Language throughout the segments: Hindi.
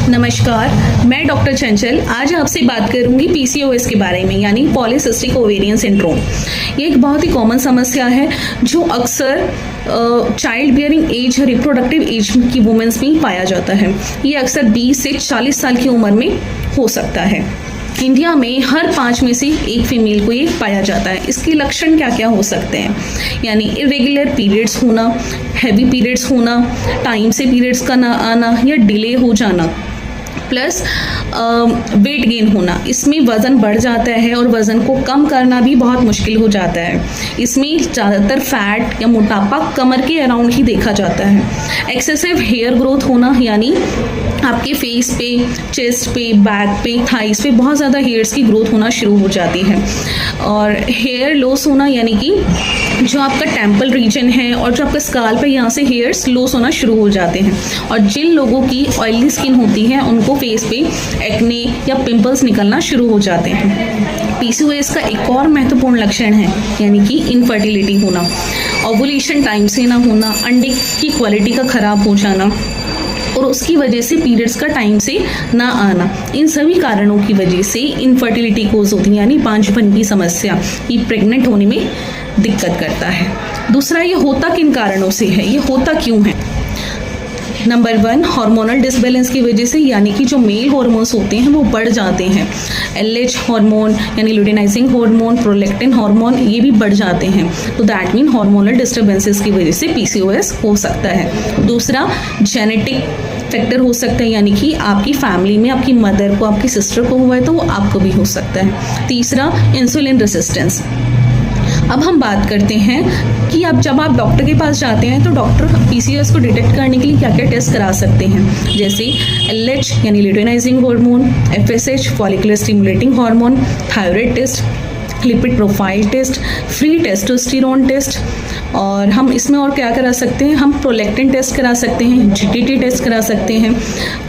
नमस्कार, मैं डॉक्टर चंचल आज आपसे बात करूंगी पीसीओएस के बारे में, यानी पॉलीसिस्टिक ओवेरियन सिंड्रोम। ये एक बहुत ही कॉमन समस्या है जो अक्सर child bearing age, reproductive age की वुमेन्स में पाया जाता है। ये अक्सर 20 से 40 साल की उम्र में हो सकता है। इंडिया में हर 5 में से एक फीमेल को ये पाया जाता है। इसके लक्षण क्या क्या हो सकते हैं, यानी इरेगुलर पीरियड्स होना, हैवी पीरियड्स होना, टाइम से पीरियड्स का ना आना या डिले हो जाना, प्लस वेट गेन होना। इसमें वज़न बढ़ जाता है और वज़न को कम करना भी बहुत मुश्किल हो जाता है। इसमें ज़्यादातर फैट या मोटापा कमर के अराउंड ही देखा जाता है। एक्सेसिव हेयर ग्रोथ होना, यानी आपके फेस पे, चेस्ट पे, बैक पे, थाइस पे बहुत ज़्यादा हेयर्स की ग्रोथ होना शुरू हो जाती है। और हेयर लॉस होना, यानी कि जो आपका टेम्पल रीजन है और जो आपका स्काल्प है, यहाँ से हेयर्स लॉस होना शुरू हो जाते हैं। और जिन लोगों की ऑयली स्किन होती है उनको फेस पे एक्ने या पिंपल्स निकलना शुरू हो जाते हैं। पीसीओएस का एक और महत्वपूर्ण लक्षण है, यानी कि इनफर्टिलिटी होना, ओवुलेशन टाइम से ना होना, अंडे की क्वालिटी का खराब हो जाना और उसकी वजह से पीरियड्स का टाइम से ना आना। इन सभी कारणों की वजह से इनफर्टिलिटी कोज होती है, यानी बांझपन की समस्या, ये प्रेग्नेंट होने में दिक्कत करता है। दूसरा, ये होता किन कारणों से है, ये होता क्यों है? नंबर 1, हार्मोनल डिसबैलेंस की वजह से, यानी कि जो मेल हार्मोन्स होते हैं वो बढ़ जाते हैं। एलएच हार्मोन यानी लुटेनाइजिंग हार्मोन, प्रोलैक्टिन हार्मोन, ये भी बढ़ जाते हैं। तो दैट मीन हार्मोनल डिस्टर्बेंसेस की वजह से पीसीओएस हो सकता है। दूसरा, जेनेटिक फैक्टर हो सकता है, यानी कि आपकी फैमिली में आपकी मदर को, आपकी सिस्टर को हुआ है तो वो आपको भी हो सकता है। तीसरा, इंसुलिन रेसिस्टेंस। अब हम बात करते हैं कि जब आप डॉक्टर के पास जाते हैं तो डॉक्टर पीसीओएस को डिटेक्ट करने के लिए क्या क्या टेस्ट करा सकते हैं, जैसे एलएच यानी luteinizing hormone, FSH follicular stimulating hormone, thyroid test, lipid profile test, free testosterone test. और हम इसमें और क्या करा सकते हैं, हम प्रोलैक्टिन टेस्ट करा सकते हैं, जीटीटी टेस्ट करा सकते हैं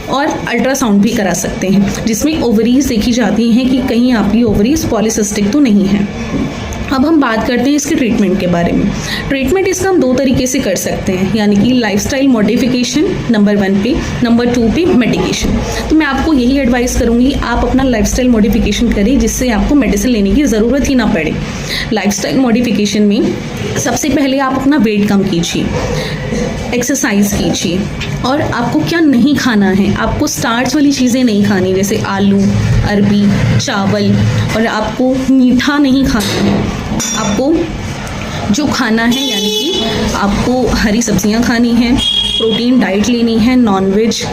और अल्ट्रासाउंड भी करा सकते हैं, जिसमें ओवरीज देखी जाती हैं कि कहीं आपकी ओवरीज पॉलीसिस्टिक तो नहीं है। अब हम बात करते हैं इसके ट्रीटमेंट के बारे में। ट्रीटमेंट इसका हम 2 तरीके से कर सकते हैं, यानी कि लाइफस्टाइल मॉडिफिकेशन नंबर 1 पे, नंबर 2 पे मेडिकेशन। तो मैं आपको यही एडवाइस करूंगी, आप अपना लाइफस्टाइल मॉडिफिकेशन करें जिससे आपको मेडिसिन लेने की ज़रूरत ही ना पड़े। लाइफस्टाइल मॉडिफिकेशन में सबसे पहले आप अपना वेट कम कीजिए, एक्सरसाइज कीजिए, और आपको क्या नहीं खाना है, आपको स्टार्च वाली चीज़ें नहीं खानी, जैसे आलू, अरबी, चावल, और आपको मीठा नहीं खाना है। आपको जो खाना है, यानी कि आपको हरी सब्जियां खानी हैं, प्रोटीन डाइट लेनी है, नॉनवेज